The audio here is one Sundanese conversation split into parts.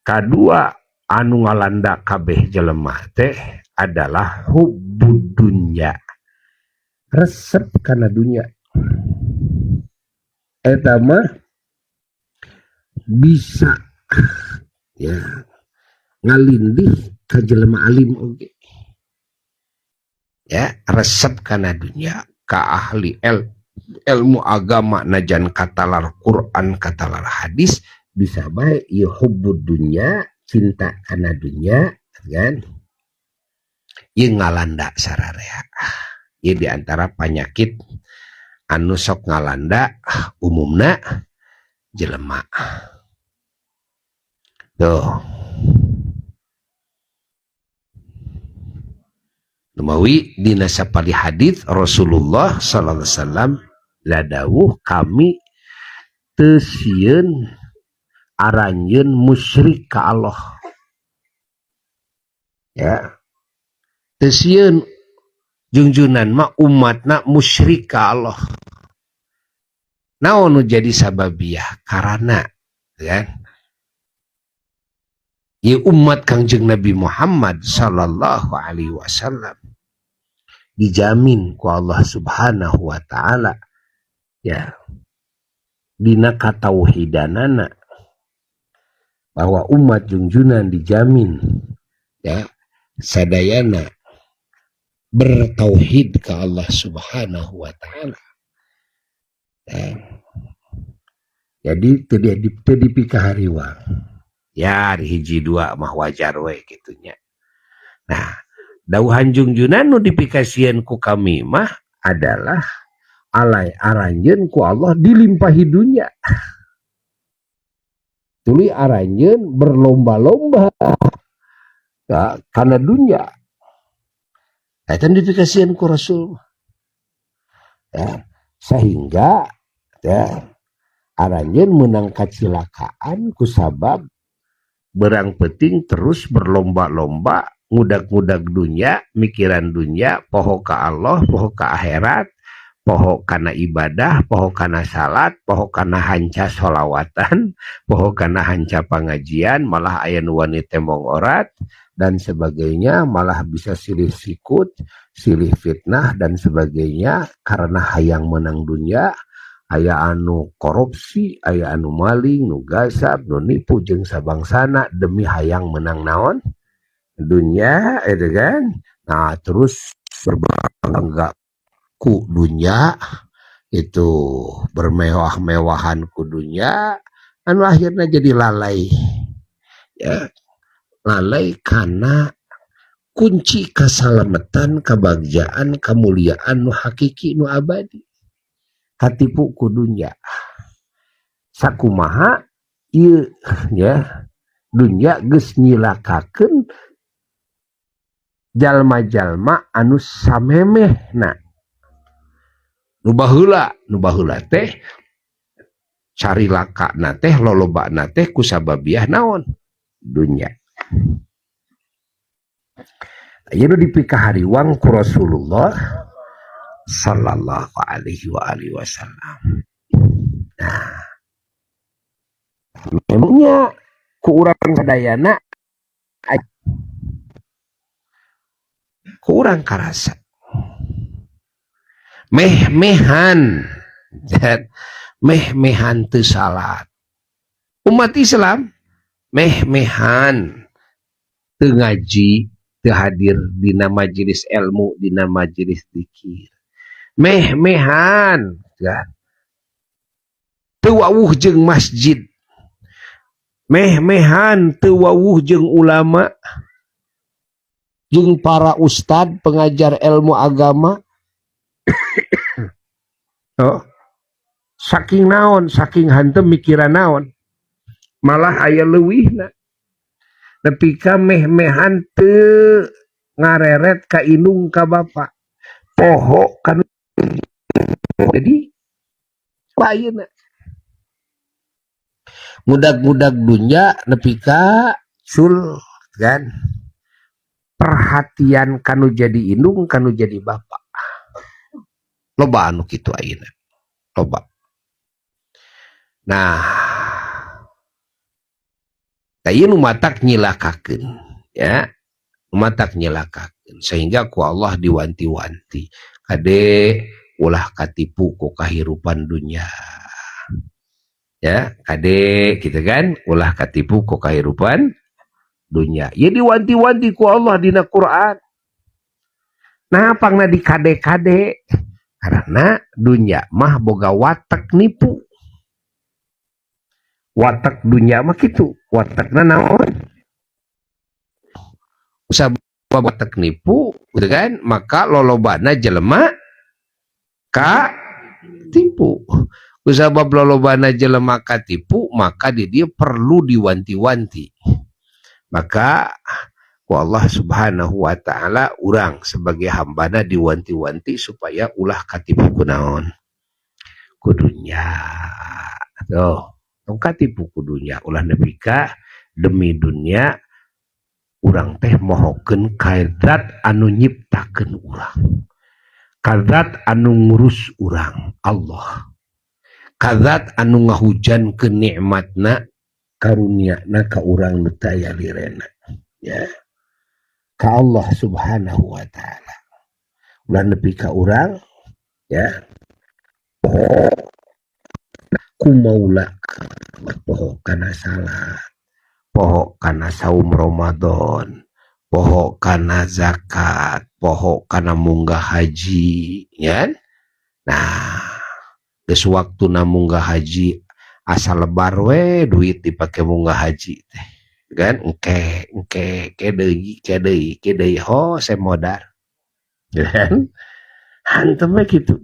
Kadua anu ngalanda kabeh jelema teh adalah hubbud dunya, resep kana dunya. Eta mah bisa ya ngalindih ka jelema alim oge. Ya, resep kana dunya ka ahli ilmu agama najan katalar Quran katalar hadis bisa bae ieu hubbud dunya, cinta kana dunya kan. Ieu ngalanda sararea. Ieu diantara penyakit anu sok ngalanda umumna jelema. Tuh. Numawi dina sapali hadits Rasulullah sallallahu alaihi wasallam ladawuh kami teu sieun aranjeun musyrik ka Allah. Ya. Teu sieun junjunan mah umatna musyrik ka Allah. Naon nu jadi sababiah? Karana kan ieu umat Kangjeng Nabi Muhammad sallallahu alaihi wasallam dijamin ku Allah Subhanahu wa taala ya dina katauhidanana bahwa umat junjunan dijamin ya sadayana bertauhid ke Allah Subhanahu wa taala. Ya. Jadi teu dipikah hariwang. Ya hiji dua mah wajar we kitunya. Nah, dauhan junjunan nu dipikasieun ku kami mah adalah alai aranjeun ku Allah dilimpahi dunya. Tuluy aranjeun berlomba-lomba ya, karena dunya. Eta dipikasieun ku Rasul. Ya, sehingga ya aranjeun meunang kacilakaan ku sabab berang penting terus berlomba-lomba ngudag-ngudag dunya, mikiran dunya, poho ka Allah, poho ka akhirat, poho kana ibadah, poho kana salat, poho kana hanca sholawatan, poho kana hanca pengajian, malah aya nu wani tembong orat dan sebagainya, malah bisa silih sikut, silih fitnah dan sebagainya karena hayang menang dunya. Aya anu korupsi, aya anu maling, nu gasab, nu nipu jeung sabangsana demi hayang menang naon dunya itu kan. Nah terus berbangga ku dunya itu bermewah-mewahan ku dunya anu akhirnya jadi lalai ya, lalai karena kunci keselamatan, kebahagiaan, kemuliaan nu hakiki nu abadi katipu ku dunya. Sakumaha ieu ya dunya geus nyilakakeun jalma-jalma anu samemehna. Nu baheula teh carilakana teh lolobana teh ku sababiah naon? Dunya. Ieu dipikah hariwang ku Rasulullah sallallahu alaihi wasallam. Nah, memangnya ku urang sadayana ku urang karasa meh-mehan teu salat. Umat Islam meh-mehan teu ngaji, teu hadir dina majelis ilmu, dina majelis zikir. Meh-mehan kan teu wawuh jeung masjid, meh-mehan teu wawuh jeung ulama jeung para ustad pengajar ilmu agama. Oh, saking naon, saking hantem mikiran naon, malah aya leuwihna nepi ka meh-mehan teu ngareret ka indung ka bapa, poho kan. Jadi lain ngudag-ngudag dunya nepi ka sul kan perhatian kanu jadi indung kanu jadi bapa. Loba anu kitu ayeuna. Loba. Nah, Tapi matak nyilakakeun, ya, matak nyilakakeun sehingga ku Allah diwanti-wanti kade ulah katipu ku kahirupan dunia, ya, kade gitu kan, ulah katipu ku kahirupan dunia. Ya diwanti-wanti ku Allah dina Quran. Nah, pangna di kade-kade karena dunia mah boga watak nipu. Watak dunia mah gitu, watakna naon? Usah watak nipu, gitu kan? Maka lolobana jelema ka tipu. Usah bab lolobana jelema ka tipu, maka dia perlu diwanti-wanti. Maka ku Allah Subhanahu wa taala urang sebagai hambana diwanti-wanti supaya ulah katipu kunaon? Kudunya. Tuh, katipu kudunya ulah nepika demi dunia urang teh mohokeun ka zat anu nyiptakeun urang. Ka zat anu ngurus urang, Allah. Ka zat anu ngahujankeun nikmatna karunia-Na ka urang nu teu aya lirena. Ya. Ka Allah Subhanahu wa taala. Ulah nepi ka urang, ya. Kumaula poho kana salat, poho kana saum Ramadan, poho kana zakat, poho kana munggah haji, ya. Nah, geus waktuna munggah haji asal lebar we duit dipake munggah haji teh. Kan engke deui ho semodar. Kan? Hantem we kitu.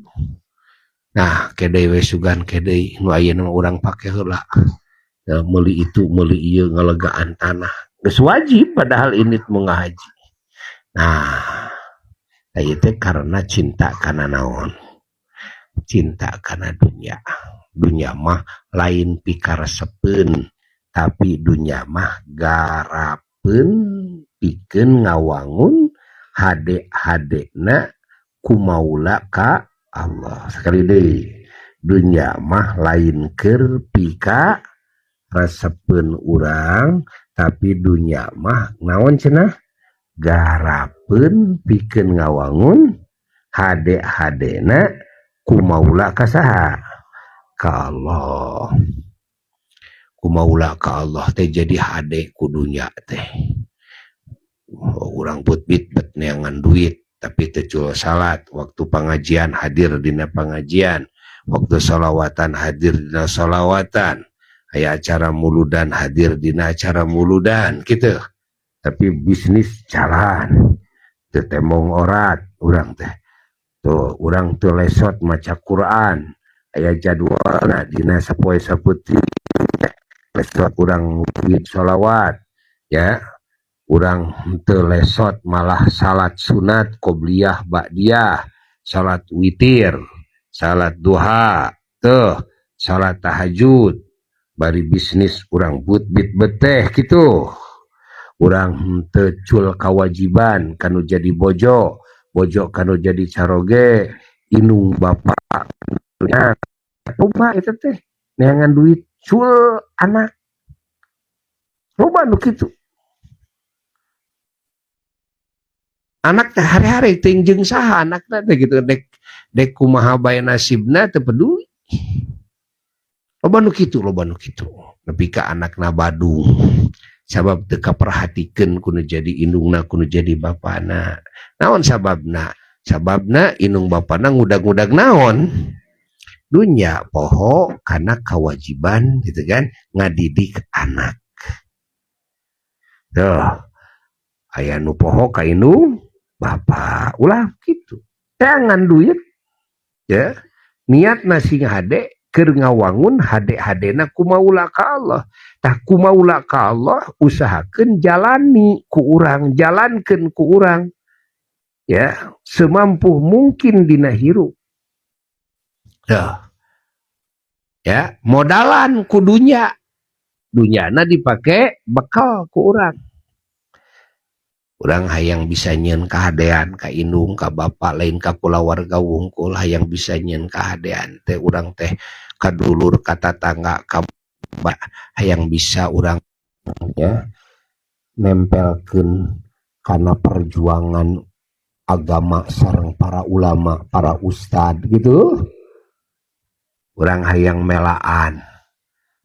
Nah, kedai we sugan kedai nu ayeuna urang pake heula. Ya, meuli itu meuli ieu ngalegaan tanah. Geus wajib padahal ini munggah haji. Nah, ieu teh karena cinta kana naon? Cinta kana dunia. Dunia mah lain pikaresepeun, tapi dunia mah garapeun pikeun ngawangun hade-hadena kumaula ka Allah. Sekali deui, dunia mah lain keur pika resepeun urang, tapi dunia mah naon cenah? Garapeun pikeun ngawangun hade-hadena kumaula ka saha? Ka Allah. Kumaula ka Allah teh jadi hade ku dunia teh. Urang putbit bet neangan duit tapi teu salat, waktu pengajian hadir dina pengajian, waktu sholawatan hadir dina sholawatan, aya acara muludan hadir dina acara muludan gitu. Tapi bisnis jalan, teu temong orat urang teh. Tuh, urang teu lesot maca Quran, aya jadwalna dina sapoe sapeuting lesot urang duit sholawat, ya. Urang teu lesot malah salat sunat, qobliyah, ba'diyah, salat witir, salat duha, teu salat tahajud, bari bisnis urang butbit beteh gitu. Urang teu cul kawajiban kanu jadi bojo, bojo kanu jadi caroge, inung bapak nya loba eta teh neangan duit cul anak. Loba nu kitu. Anak teh hari-hari ting jeung saha anakna teh gitu, dek kumaha bae nasibna teu peduli. Loba nu kitu. Nepi ka anakna badung. Sabab teu kaperhatikeun kudu jadi indungna, kudu jadi bapana. Naon sababna? Sababna indung bapana ngudag-ngudag naon? Dunya poho kana kewajiban gitu kan, ngadidik anak. Tuh. Aya nu poho ka indung bapak, ulah gitu. Jangan duit, ya. Niat nasi hade keur ngawangun hade-hadena kumaula ka Allah. Tah kumaula ka Allah usahakeun jalani ku urang, jalankeun ku urang. Ya, semampu mungkin dina hirup. Ya, modalan ku dunya. Dunyana dipake bekal ku urang. Urang hayang bisa nyeun kahadean ka indung ka bapak lain ka kulawarga wungkul, hayang bisa nyeun kahadean teh urang teh kadulur ka tatangga ka hayang bisa urang ya nempelkeun karena perjuangan agama sareng para ulama, para ustad gitu. Urang hayang melaan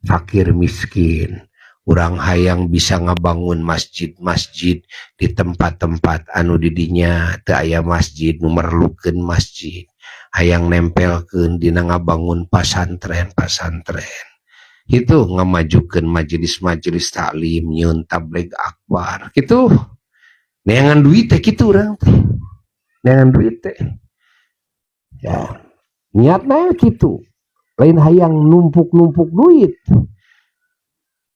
fakir miskin, urang hayang bisa ngabangun masjid-masjid di tempat-tempat anu didinya teu aya masjid, nu merlukeun masjid, hayang nempelkeun dina ngabangun pasantren-pasantren. Itu ngamajukeun majelis-majelis taklim, nyieun tabligh akbar gitu. Neangan duit teh kitu urang teh. Neangan duit teh. Ya, niatna kitu. Lain hayang numpuk-numpuk duit.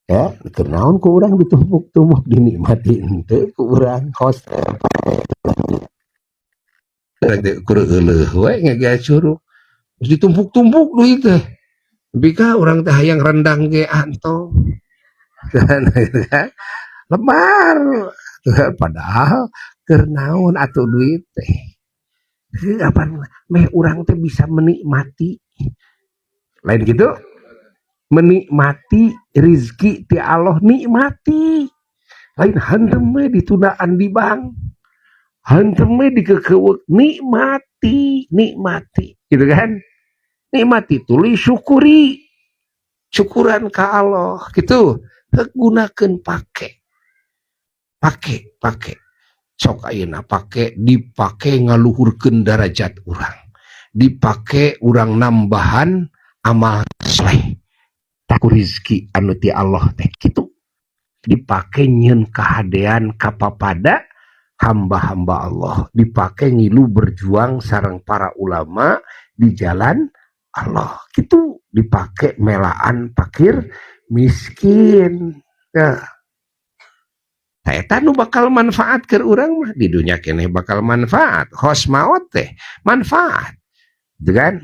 Ya, kenaon ku urang ditumpuk-tumpuk dinikmati henteu ku urang host. Kur euleuh we ngegea curug. Terus ditumpuk-tumpuk duit teh. Bika urang teh hayang rendang ge antong. Lebar. Padahal keur naon atuh duit teh. Apa meh urang teh bisa menikmati. Lain gitu, menikmati rizki ti Allah, nikmati. Lain hantem we ditundaan di bank, hantem we dikekeuweuk, nikmati, nikmati, gitu kan? Nikmati tulis syukuri, syukuran ka Allah, gitu. Gunakeun pake, sok ayeuna pake, dipake ngaluhurkeun derajat urang, dipake urang nambahan amal soleh, taku rizki anu ti Allah teh kitu, dipake nyieun kahadean kapapada hamba-hamba Allah, dipake ngilu berjuang sareng para ulama di jalan Allah, gitu, dipake melaan fakir miskin. Ya, eta nu bakal manfaat keur urang mah di dunia keneh bakal manfaat, hos maot teh manfaat, kan?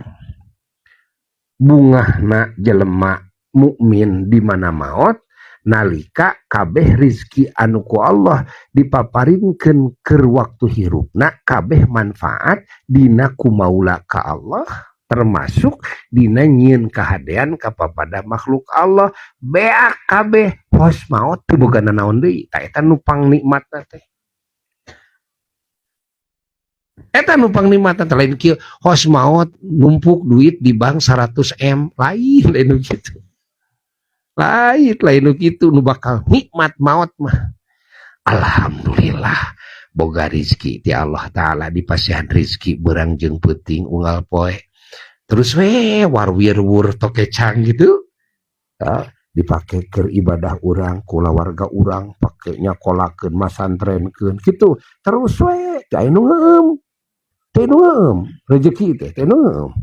Bungahna jelema mukmin di mana maot nalika kabeh rizki anu ku Allah dipaparinkeun keur waktu hirupna kabeh manfaat dina kumaula ka Allah, termasuk dina nyieun kahadean kapapada makhluk Allah. Beak kabeh hos maot teu boga nanaon deui, eta nupang nikmatna teh. Eta numpang nikmatan lain kieu hos maot numpuk duit di bank 100 M, lain gitu. Lain gitu nu bakal nikmat maot mah. Alhamdulillah boga rizki ti Allah taala, dipasihan rizki beurang jeung peuting unggal poe. Terus we warwir-wur tokecang gitu. Ya, dipake keur ibadah urang, kulawarga urang, pake nyakolakeun masantrenkeun gitu. Terus we teu anu ngeueum. Tenum rezeki teh tenum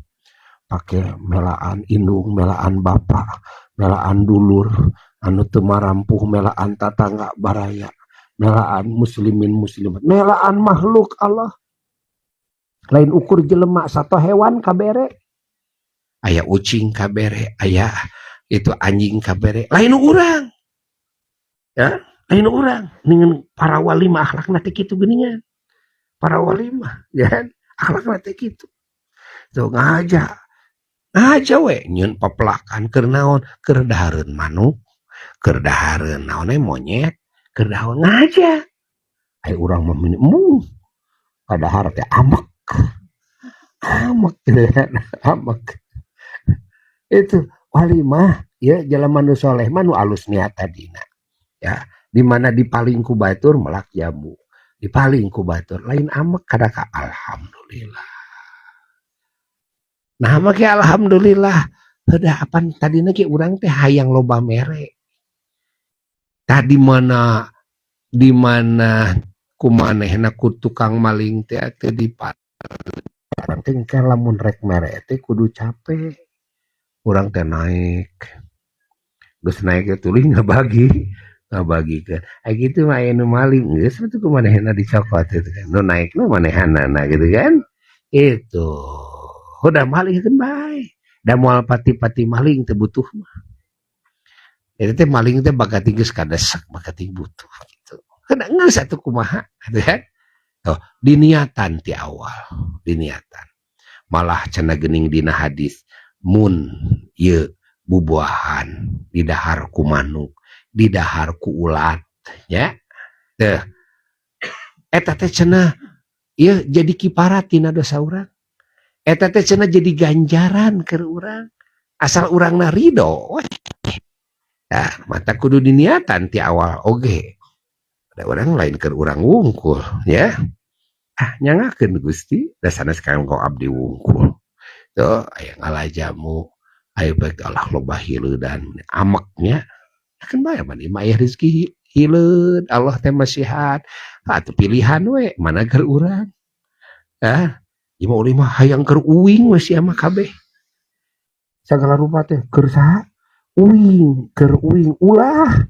pakai melaan indung, melaan bapak, melaan dulur anu teu marampuh, melaan tatangga baraya, melaan muslimin muslimat, melaan makhluk Allah. Lain ukur jelema sato hewan kabere, aya ucing kabere, aya itu anjing kabere, lain urang, ya lain urang. Dengan para wali mah akhlakna teh kitu geuningan, para wali mah ya kan akhlakna teh kitu. Tuh ngaja we nyieun papelakan keur naon, keur dahareun manuk, keur dahareun naon monyet, keur dahareun ngaja. Ai urang mah mung kadahar teh amek amek. Itu wali mah ya jelema nu soleh mah nu alus niat tadina. Ya, di mana dipaling ku batur melak jambu. Dipaling ku batur lain amek kadaka alhamdulillah. Nah make alhamdulillah heudah apan tadina ge urang teh hayang loba mere. Tah di mana kumanehna ku tukang maling teh teu dipat. Urang teh engke lamun rek mere teh kudu capek. Urang teh naik. Geus naik teh tuluy ngabagikeun. Ai kitu mah aya nu maling geus atuh kumanehna dicokot itu kan. Nu naik nu manehanana gitu kan. Itu udah malingkeun bae. Da moal pati-pati maling teu butuh mah. Eta teh maling teh bagati geus kadesek, bagati butuh gitu. Kana geus atuh kumaha gitu kan. Tuh, diniatan ti awal, diniatan. Malah cenah geuning dina hadis mun ieu bubuahan didahar ku manuk, di dahar ku ulat ya teh eta teh cenah ieu jadi kiparat tina dosa urang eta teh cenah jadi ganjaran keur urang asal urangna ridho nah mata kudu diniatan ti awal oge ada orang lain keur urang wungkul ya nyangakeun Gusti da sanes kanggo abdi wungkul tuh aya ngalajamu aya baik Allah loba hileudan ameknya kan bae mani mah aya rezeki hileud Allah teh masihat atuh pilihan we mana keur urang ieu mah ulih mah hayang keur uwing we sia mah kabeh sagala rupa teh keur saha uwing keur uwing ulah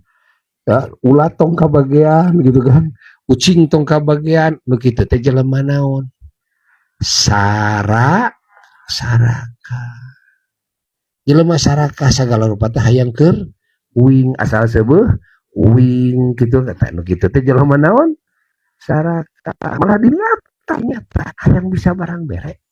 ya, ulah tong kabagean gitu kan kucing tong kabagean nu kitu teh jelema naon saraka jelema saraka sagala rupa teh hayang keur uwing asal seubeuh uwing gitu kata nu kitu teh jelema naon saraka malah dilihat ternyata hayang bisa barang bere